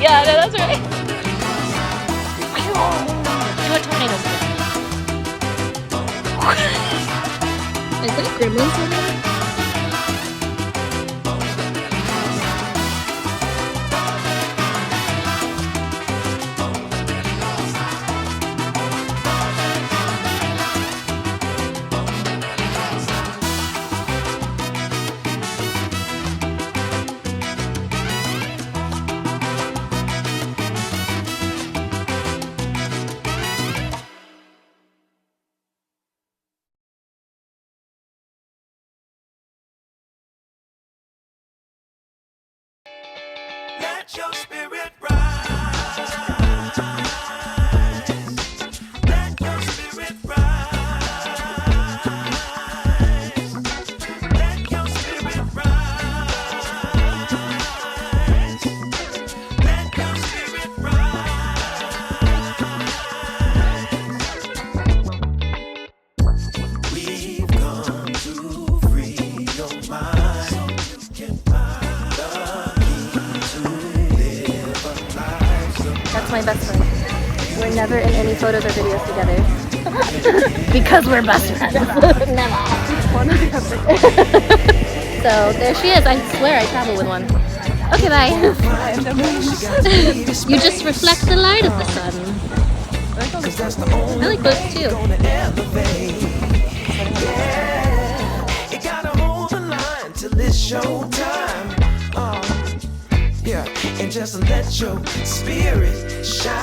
Yeah, no, that's right. Do a tornado spin. Is that Gremlins over there? Let your spirit rise. Let your spirit rise. Let your spirit rise. Let your spirit rise. We've come to free your mind so you can find That's my best friend. We're never in any photos or videos together. Because we're best friends. Never. So there she is. I swear I travel with one. Okay, bye. You just reflect the light of the sun. I like those too. You gotta hold the line till it's showtime. Yeah, and just let your spirit shine.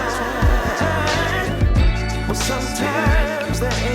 Well, sometimes there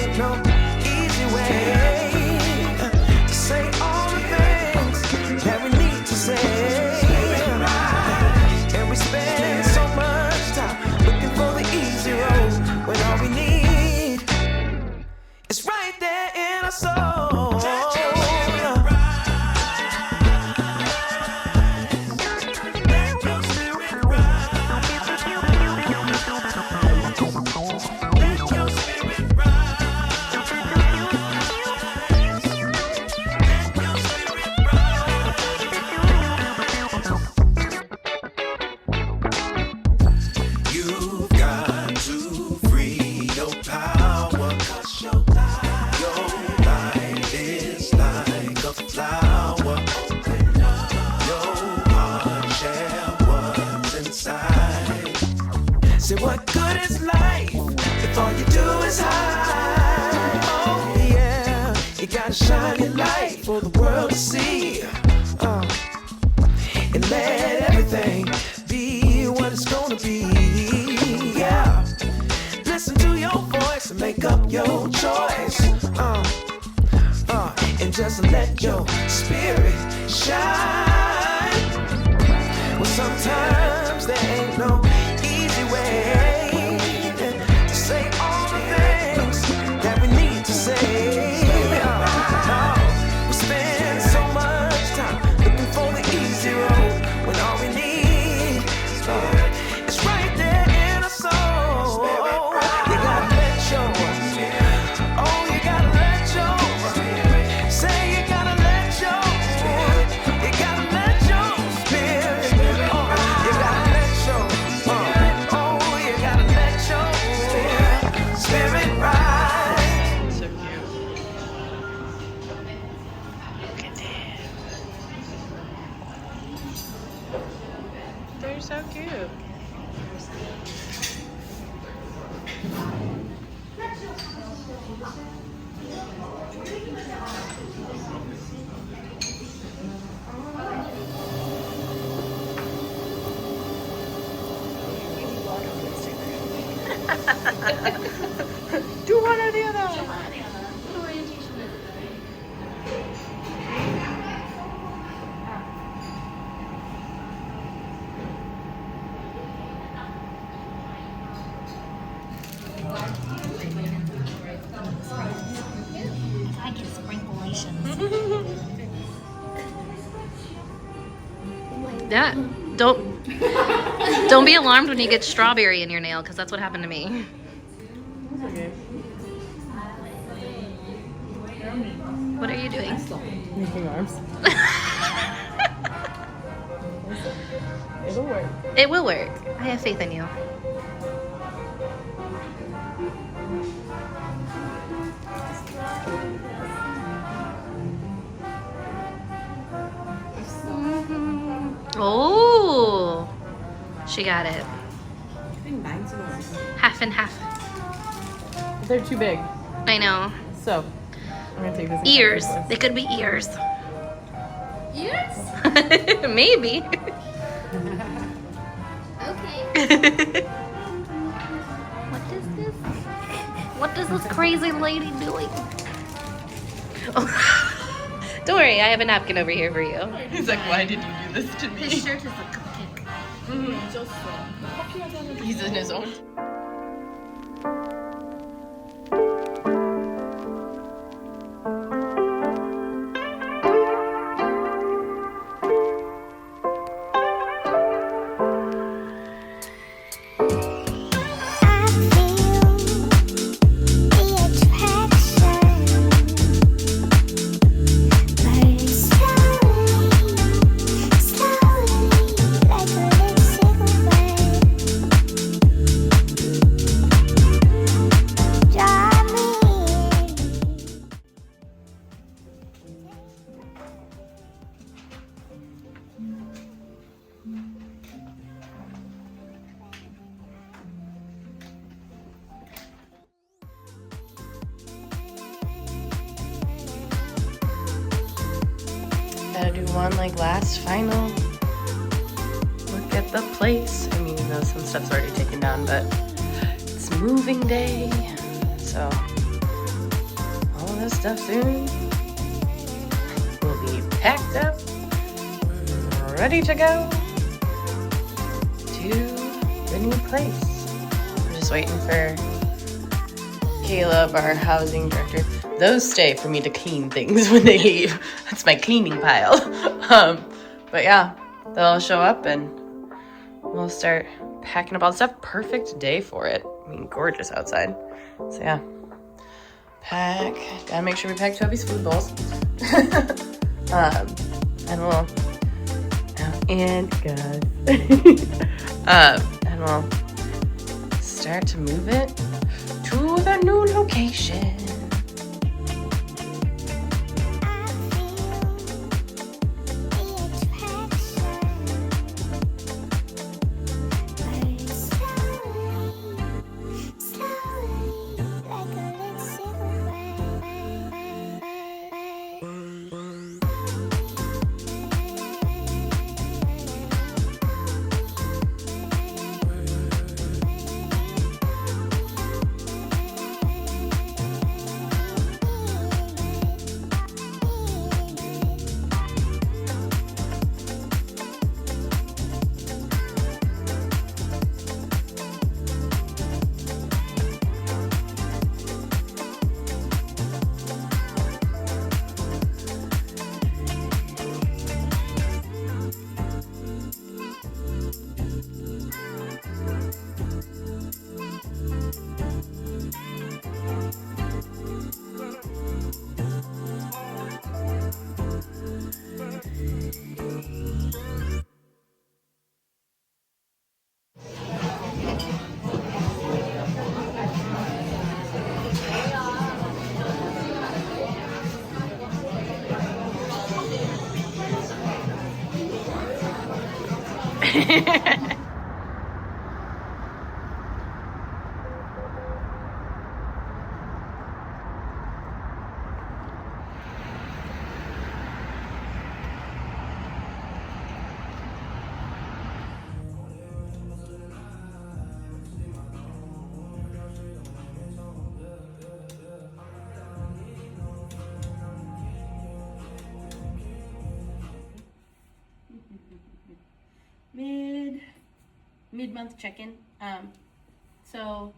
all you do is hide. Oh yeah, you gotta shine your light for the world to see. And let everything be what it's gonna be. Yeah, listen to your voice and make up your choice. And just let your spirit shine. Well, sometimes there ain't no easy way to say all the things that we need to say. We spend so much time looking for the easy road when all we need is right there in our soul. You gotta let your, oh, you gotta let your, say you gotta let your, you gotta let your spirit, oh, you gotta let your, oh, you gotta let your spirit rise. So cute. Look at that. They're so cute. Do one or the other. I get sprinkulations. Yeah, don't be alarmed when you get strawberry in your nail, because that's what happened to me. Okay. What are you doing? Making arms. It'll work. It will work. I have faith in you. Oh, she got it. I think mine's yours. Half and half. They're too big. I know. So, I'm gonna take this. Ears. They could be ears. Ears? Maybe. Okay. What is this? What is this crazy lady doing? Oh. Don't worry, I have a napkin over here for you. He's like, why did you do this to me? His shirt is a cupcake. He's in his own. Gotta do one like last final look at the place. I mean, though some stuff's already taken down, but it's moving day, so all of this stuff soon will be packed up, ready to go to the new place. I'm just waiting for Caleb, our housing director. Those stay for me to clean things when they leave. That's my cleaning pile. But yeah, they'll show up and we'll start packing up all the stuff. Perfect day for it. I mean, gorgeous outside. So yeah, pack. Gotta make sure we pack Toby's food bowls. And we'll and Gus. And we'll start to move it to the new location. mid-month check-in. So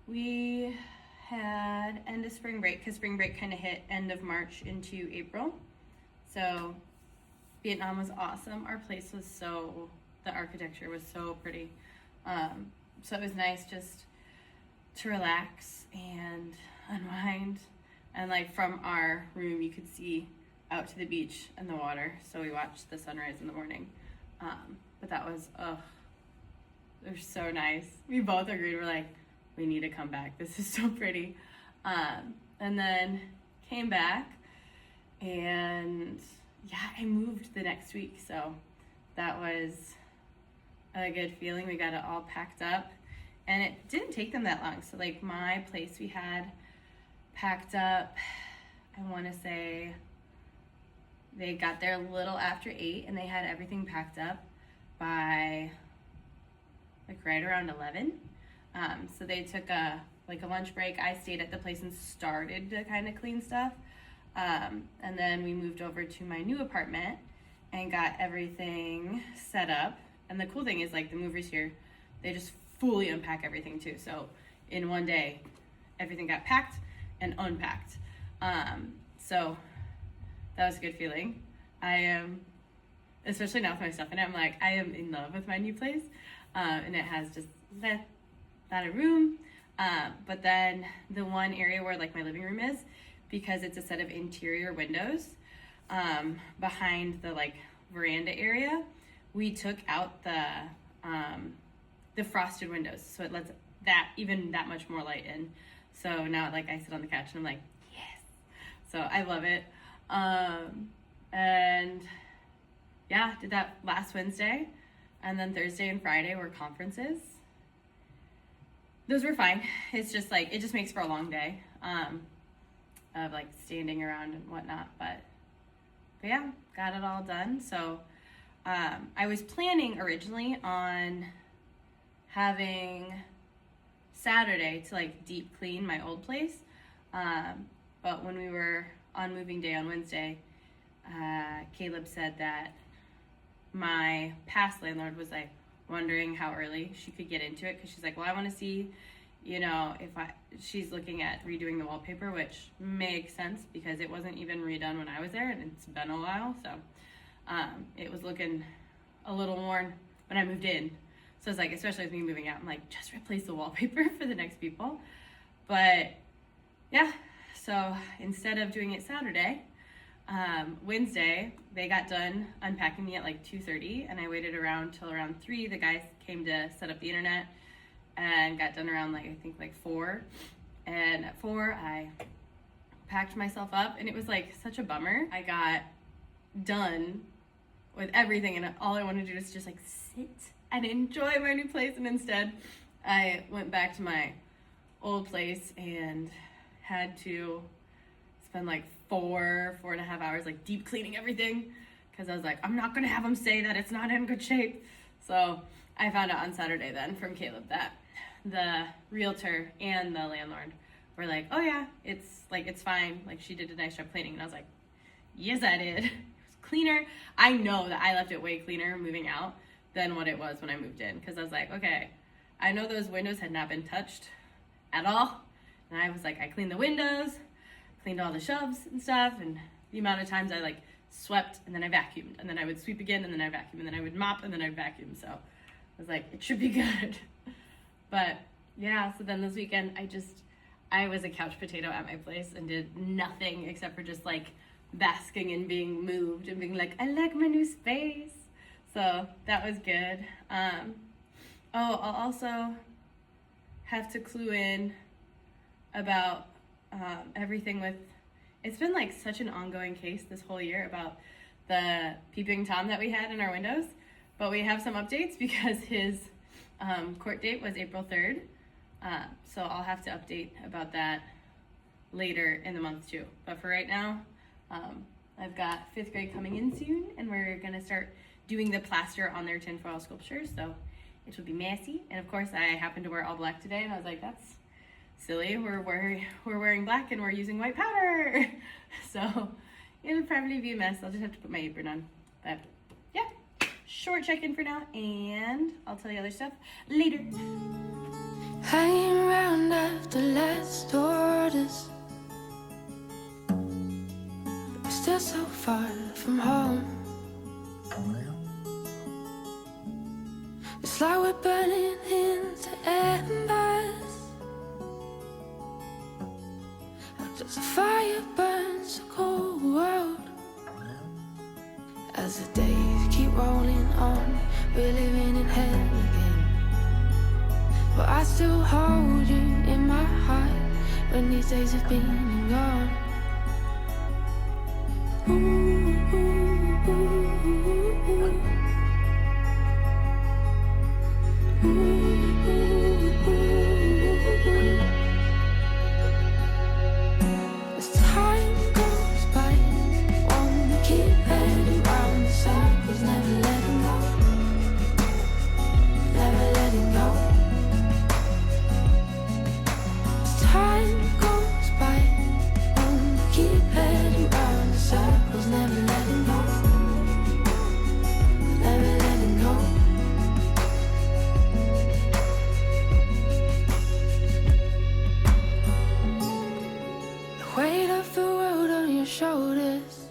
we had end of spring break, because spring break kind of hit end of March into April. So Vietnam was awesome. Our place was the architecture was so pretty. So it was nice just to relax and unwind. And like from our room, you could see out to the beach and the water. So we watched the sunrise in the morning. But that was, they're so nice. We both agreed, we're like, we need to come back. This is so pretty. And then came back, and yeah, I moved the next week. So that was a good feeling. We got it all packed up, and it didn't take them that long. So like my place we had packed up, I want to say they got there a little after 8, and they had everything packed up by like right around 11. So they took a lunch break. I stayed at the place and started to kind of clean stuff. And then we moved over to my new apartment and got everything set up. And the cool thing is like the movers here, they just fully unpack everything too. So in one day, everything got packed and unpacked. So that was a good feeling. I am, especially now with my stuff in it, I'm like, I am in love with my new place. And it has just not a room. But then the one area where like my living room is, because it's a set of interior windows behind the like veranda area, we took out the frosted windows, so it lets that much more light in. So now like I sit on the couch and I'm like, yes. So I love it. And yeah, did that last Wednesday, and then Thursday and Friday were conferences. Those were fine. It's just like, it just makes for a long day of like standing around and whatnot, but yeah, got it all done. So I was planning originally on having Saturday to like deep clean my old place, but when we were on moving day on Wednesday, Caleb said that my past landlord was like wondering how early she could get into it, because she's like, well, I want to see, you know, she's looking at redoing the wallpaper, which makes sense because it wasn't even redone when I was there, and it's been a while. So it was looking a little worn when I moved in. So it's like, especially with me moving out, I'm like, just replace the wallpaper for the next people. But yeah, so instead of doing it Saturday, Wednesday, they got done unpacking me at like 2:30, and I waited around till around 3. The guys came to set up the internet and got done around like, I think like 4. And at 4, I packed myself up, and it was like such a bummer. I got done with everything, and all I wanted to do was just like sit and enjoy my new place. And instead, I went back to my old place and had to spend like 4.5 hours like deep cleaning everything, because I was like, I'm not gonna have them say that it's not in good shape. So I found out on Saturday then from Caleb that the realtor and the landlord were like, oh yeah, it's fine, like she did a nice job cleaning. And I was like, yes, I did. It was cleaner. I know that I left it way cleaner moving out than what it was when I moved in, because I was like, okay, I know those windows had not been touched at all, and I was like, I cleaned the windows, cleaned all the shelves and stuff, and the amount of times I like swept and then I vacuumed, and then I would sweep again, and then I vacuum, and then I would mop, and then I'd vacuum. So I was like, it should be good. But yeah, so then this weekend I was a couch potato at my place and did nothing except for just like basking in being moved and being like, I like my new space. So that was good. I'll also have to clue in about everything with, it's been like such an ongoing case this whole year about the peeping Tom that we had in our windows. But we have some updates because his court date was April 3rd. So I'll have to update about that later in the month too. But for right now, I've got 5th grade coming in soon, and we're gonna start doing the plaster on their tinfoil sculptures. So it will be messy. And of course, I happened to wear all black today, and I was like, that's silly. We're wearing black and we're using white powder. So it'll probably be a mess. I'll just have to put my apron on. But yeah, short check-in for now, and I'll tell you other stuff later. Hanging around after last orders, but we're still so far from home. It's like we're burning into embers, as the fire burns a cold world. As the days keep rolling on, we're living in hell again. But I still hold you in my heart when these days have been and gone. Ooh, ooh, ooh, ooh. Ooh, ooh, ooh. As time goes by, won't keep heading round the circles, never letting go, never letting go. As time goes by, won't keep heading round the circles, never letting go, never letting go. The weight of the world on your shoulders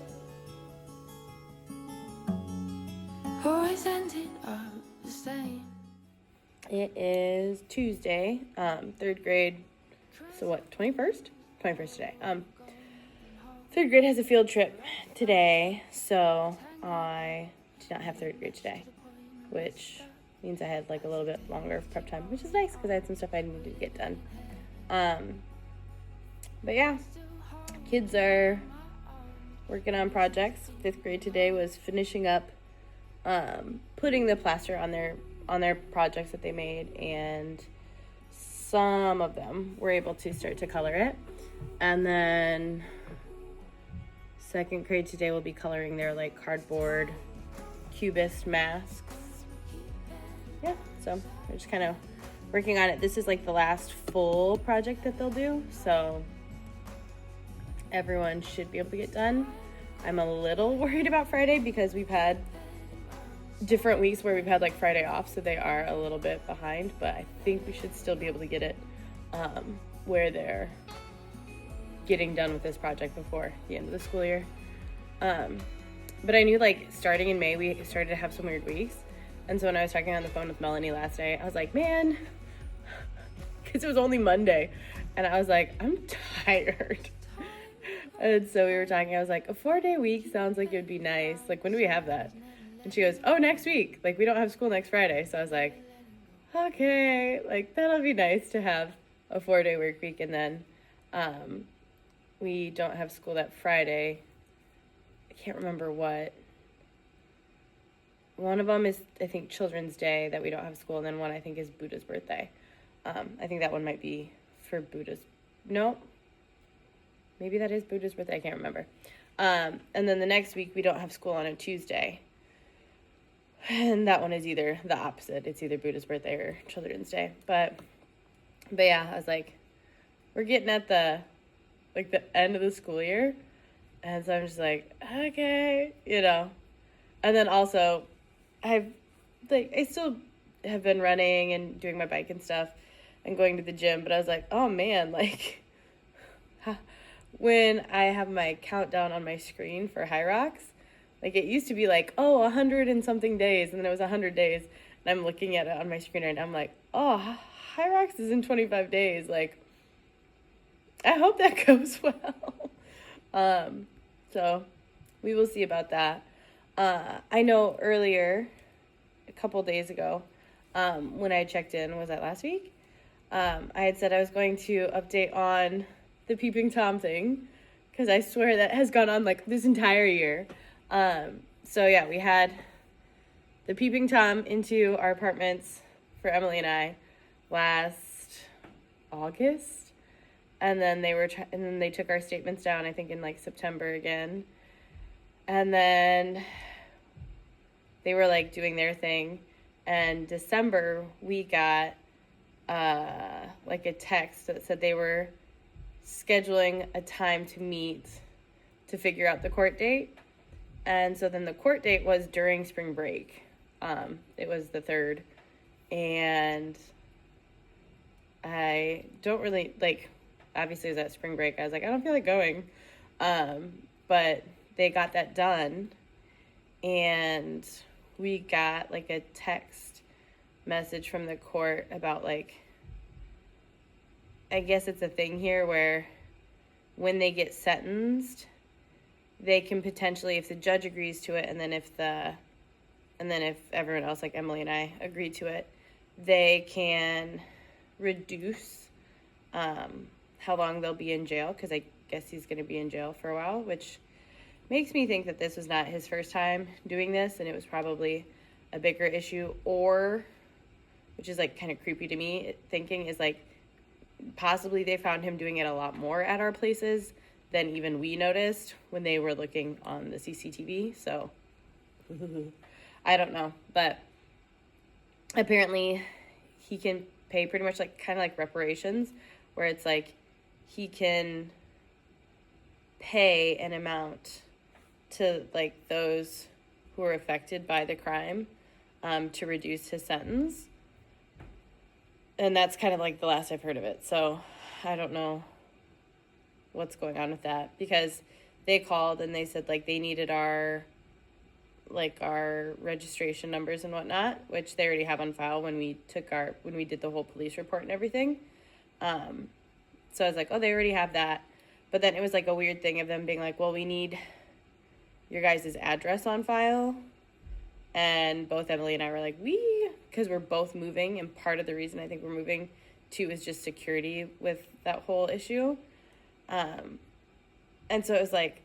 always ended up the same. It is Tuesday, 3rd grade. So what, 21st? 21st today. 3rd grade has a field trip today, so I did not have 3rd grade today, which means I had like a little bit longer of prep time, which is nice because I had some stuff I needed to get done. But yeah, kids are working on projects. 5th grade today was finishing up putting the plaster on their projects that they made, and some of them were able to start to color it. And then 2nd grade today will be coloring their like cardboard cubist masks. Yeah, so we're just kind of working on it. This is like the last full project that they'll do, so everyone should be able to get done. I'm a little worried about Friday because we've had different weeks where we've had like Friday off, so they are a little bit behind, but I think we should still be able to get it where they're getting done with this project before the end of the school year. But I knew like starting in May we started to have some weird weeks, and so when I was talking on the phone with Melanie last night, I was like, man, because it was only Monday, and I was like, I'm tired. And so we were talking, I was like, a 4-day week sounds like it would be nice. Like, when do we have that? And she goes, oh, next week. Like, we don't have school next Friday. So I was like, okay, like, that'll be nice to have a 4-day work week. And then we don't have school that Friday. I can't remember what. One of them is, I think, Children's Day that we don't have school. And then one, I think, is Buddha's birthday. I think that one might be for Buddha's. No. Maybe that is Buddha's birthday. I can't remember. And then the next week, we don't have school on a Tuesday. And that one is either the opposite. It's either Buddha's birthday or Children's Day. But yeah, I was like, we're getting at the end of the school year. And so I'm just like, okay, you know. And then also, I still have been running and doing my bike and stuff and going to the gym. But I was like, oh man, like, when I have my countdown on my screen for High Rocks, like it used to be like, 100 and something days, and then it was 100 days, and I'm looking at it on my screen right now, I'm like, oh, High Rocks is in 25 days, like, I hope that goes well. So we will see about that. I know earlier, a couple days ago, when I checked in, was that last week? I had said I was going to update on the peeping Tom thing, because I swear that has gone on like this entire year. So yeah, we had the peeping Tom into our apartments for Emily and I last August, and then they took our statements down, I think in like September again, and then they were like doing their thing, and December we got like a text that said they were scheduling a time to meet to figure out the court date. And so then the court date was during spring break. It was the 3rd, and I don't really like, obviously it was at spring break. I was like, I don't feel like going. But they got that done, and we got like a text message from the court about like, I guess it's a thing here where when they get sentenced, they can potentially, if the judge agrees to it, and then if everyone else, like Emily and I, agree to it, they can reduce how long they'll be in jail, because I guess he's going to be in jail for a while, which makes me think that this was not his first time doing this, and it was probably a bigger issue, or, which is like kind of creepy to me, thinking is like, possibly they found him doing it a lot more at our places than even we noticed when they were looking on the CCTV. So I don't know, but apparently he can pay pretty much like kind of like reparations, where it's like he can pay an amount to like those who are affected by the crime to reduce his sentence. And that's kind of like the last I've heard of it. So I don't know what's going on with that, because they called and they said like they needed our registration numbers and whatnot, which they already have on file when we did the whole police report and everything. So I was like, oh, they already have that. But then it was like a weird thing of them being like, well, we need your guys' address on file. And both Emily and I were like, because we're both moving, and part of the reason I think we're moving too is just security with that whole issue. And so it was like,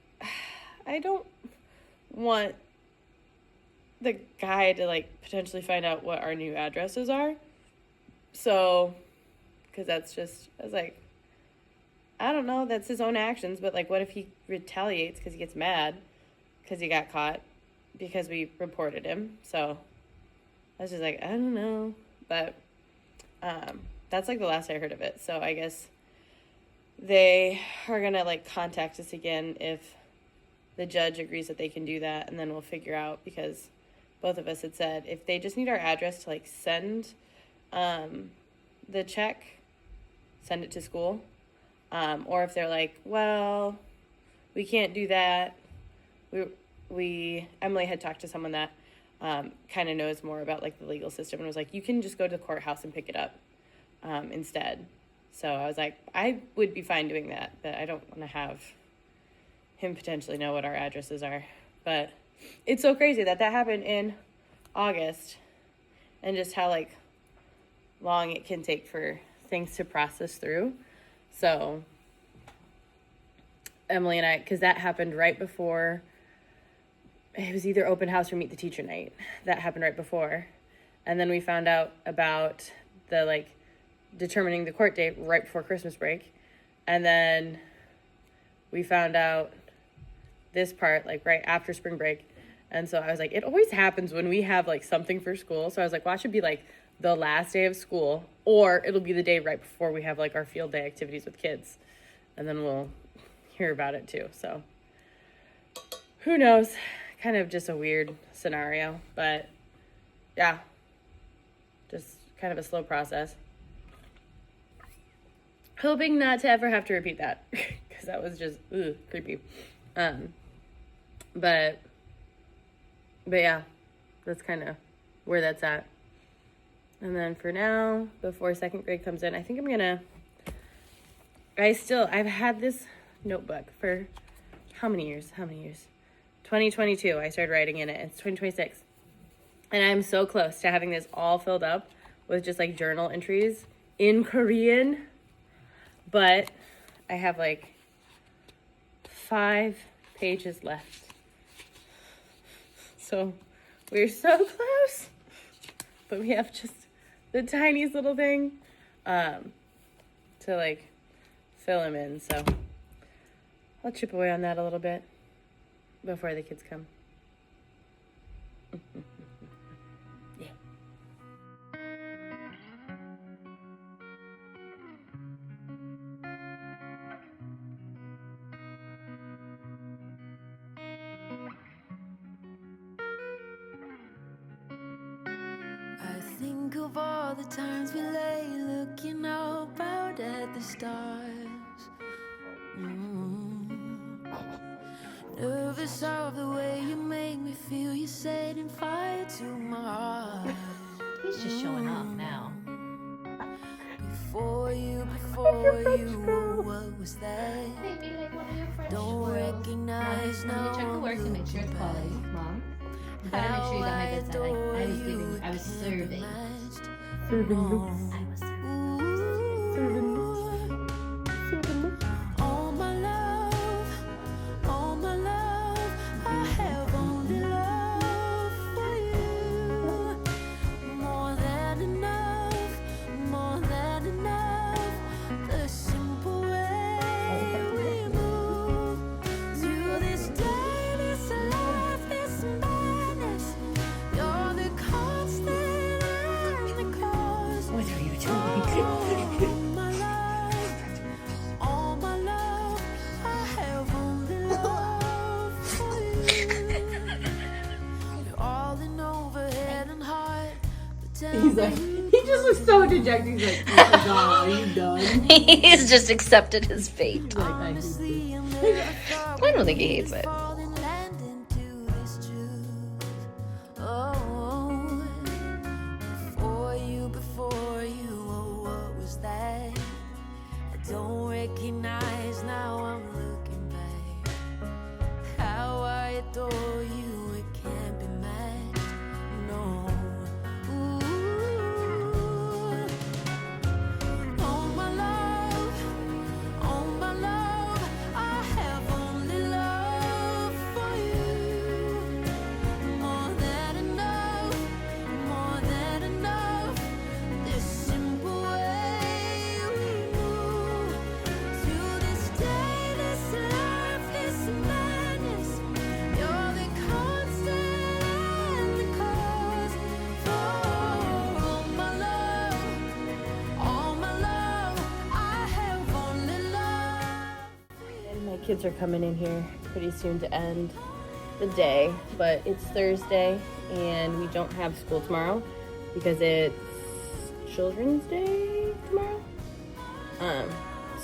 I don't want the guy to like potentially find out what our new addresses are. So, because that's just, I was like, I don't know, that's his own actions, but like, what if he retaliates because he gets mad because he got caught because we reported him? So I was just like, I don't know, but that's like the last I heard of it. So I guess they are gonna like contact us again if the judge agrees that they can do that, and then we'll figure out, because both of us had said if they just need our address to like send the check, send it to school, or if they're like, well, we can't do that. Emily had talked to someone that kind of knows more about like the legal system, and was like, you can just go to the courthouse and pick it up instead. So I was like, I would be fine doing that, but I don't want to have him potentially know what our addresses are. But it's so crazy that happened in August, and just how like long it can take for things to process through. So Emily and I, because that happened right before, it was either open house or meet the teacher night. That happened right before. And then we found out about the like determining the court date right before Christmas break. And then we found out this part like right after spring break. And so I was like, it always happens when we have like something for school. So I was like, well, it should be like the last day of school, or it'll be the day right before we have like our field day activities with kids. And then we'll hear about it too. So who knows? Kind of just a weird scenario, but yeah, just kind of a slow process. Hoping not to ever have to repeat that, because that was just creepy. But yeah, that's kind of where that's at. And then for now, before second grade comes in, I think I've had this notebook for how many years? 2022, I started writing in it. It's 2026. And I'm so close to having this all filled up with just like journal entries in Korean. But I have like 5 pages left. So We're so close, but we have just the tiniest little thing to like fill him in. So I'll chip away on that a little bit before the kids come. Yeah. I think of all the times we lay looking up out at the stars. Nervous of the way you make me feel. You're setting fire to my heart. He's just showing off now. Before you, what was that? Maybe like one of your French Don't girls. recognize Mom, now. check the work and make sure it's quality. Mom, you better make sure you got my bedside. I was serving. Serving looks. I was serving. All my love, I have only love for you. More than enough, the simple way we move. To this day, this life, this madness, you're the constant and the cause. What are you doing? All my love, I have only love for you. You're all in over head and heart. He's like, he just looks so dejected. He's like, oh my God, are you done? He's just accepted his fate. Like, I hate this. I don't think he hates it. Falling land into this truth. Oh, before you, oh, what was that? I don't recognize now. I'm looking back. How I adore you, it can't be matched. No. Ooh. Oh my love, I have only love for you. More than enough. This simple way we move. To this day, this life, this madness. You're the constant and the cause. For all my love, I have only love. And my kids are coming in here pretty soon to end the day, but it's Thursday and we don't have school tomorrow because it's Children's Day tomorrow.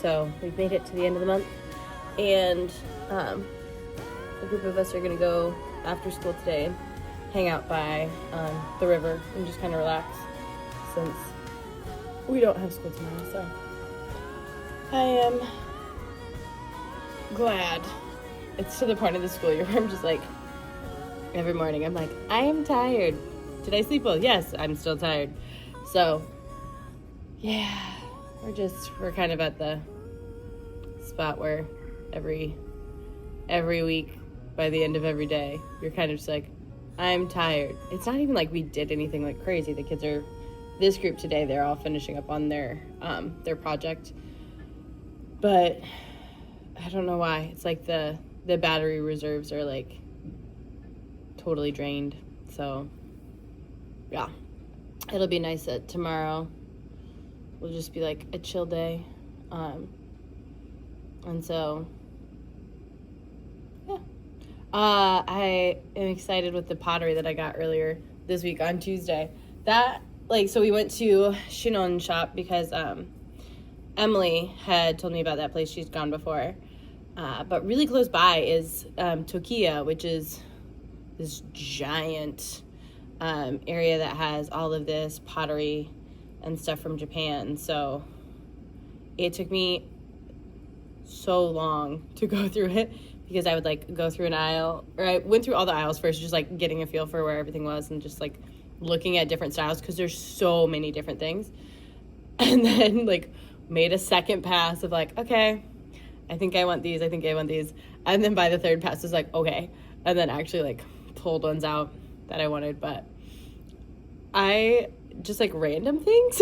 So we've made it to the end of the month, and a group of us are gonna go after school today and hang out by the river and just kind of relax since we don't have school tomorrow. So I am glad it's to the point of the school year where I'm just like, every morning I'm like, I am tired. Did I sleep well? Yes, I'm still tired. So yeah, we're kind of at the spot where every week by the end of every day you're kind of just like, I'm tired. It's not even like we did anything like crazy. The kids are, this group today, they're all finishing up on their project, but I don't know why. It's like the battery reserves are like totally drained. So yeah, it'll be nice that tomorrow will just be like a chill day. And so yeah, I am excited with the pottery that I got earlier this week on Tuesday. So we went to Shinon shop because Emily had told me about that place. She's gone before. But really close by is Tokiya, which is this giant area that has all of this pottery and stuff from Japan. So it took me so long to go through it because I would like go through an aisle, or I went through all the aisles first, just like getting a feel for where everything was and just like looking at different styles because there's so many different things. And then like made a second pass of like, okay, I think I want these. And then by the third pass was like, okay. And then actually like pulled ones out that I wanted, but I just like random things.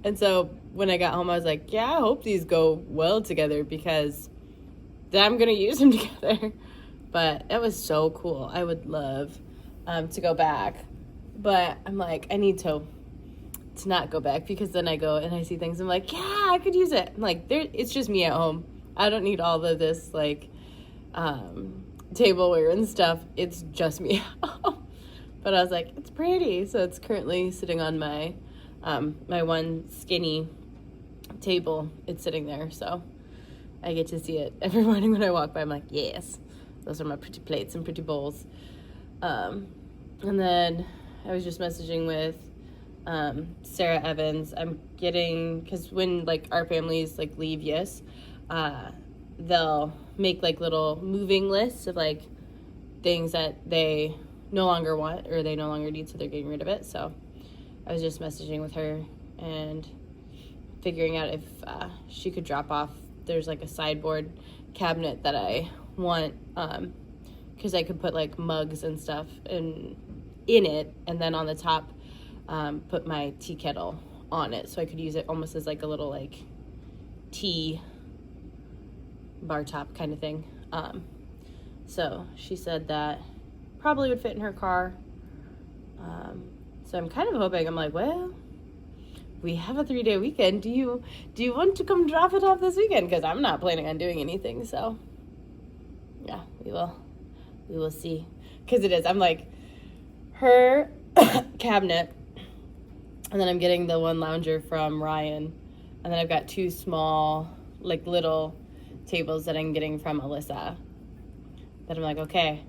And so when I got home, I was like, yeah, I hope these go well together because then I'm gonna use them together. But it was so cool. I would love to go back, but I'm like, I need to not go back because then I go and I see things. I'm like, yeah, I could use it. I'm like, it's just me at home. I don't need all of this like tableware and stuff. It's just me at home. But I was like, it's pretty. So it's currently sitting on my my one skinny table. It's sitting there, so I get to see it every morning when I walk by. I'm like, yes, those are my pretty plates and pretty bowls. And then I was just messaging with Sarah Evans. I'm getting, because when like our families like leave, yes, they'll make like little moving lists of like things that they no longer want or they no longer need, so they're getting rid of it. So I was just messaging with her and figuring out if she could drop off. There's like a sideboard cabinet that I want, because I could put like mugs and stuff in it, and then on the top put my tea kettle on it, so I could use it almost as like a little like tea bar top kind of thing. So she said that probably would fit in her car. So I'm kind of hoping, I'm like, well, we have a 3-day weekend. Do you want to come drop it off this weekend? Because I'm not planning on doing anything. So yeah, we will see. Because it is, I'm like, her cabinet, and then I'm getting the one lounger from Ryan, and then I've got 2 small like little tables that I'm getting from Alyssa, that I'm like, okay,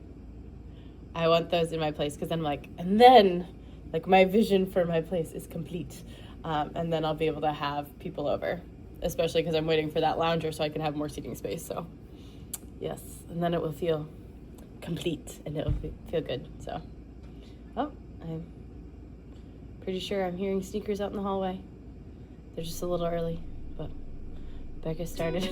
I want those in my place, because I'm like, and then like my vision for my place is complete, and then I'll be able to have people over, especially because I'm waiting for that lounger so I can have more seating space. So yes, and then it will feel complete and it'll feel good. So I'm pretty sure I'm hearing sneakers out in the hallway. They're just a little early, but Becca started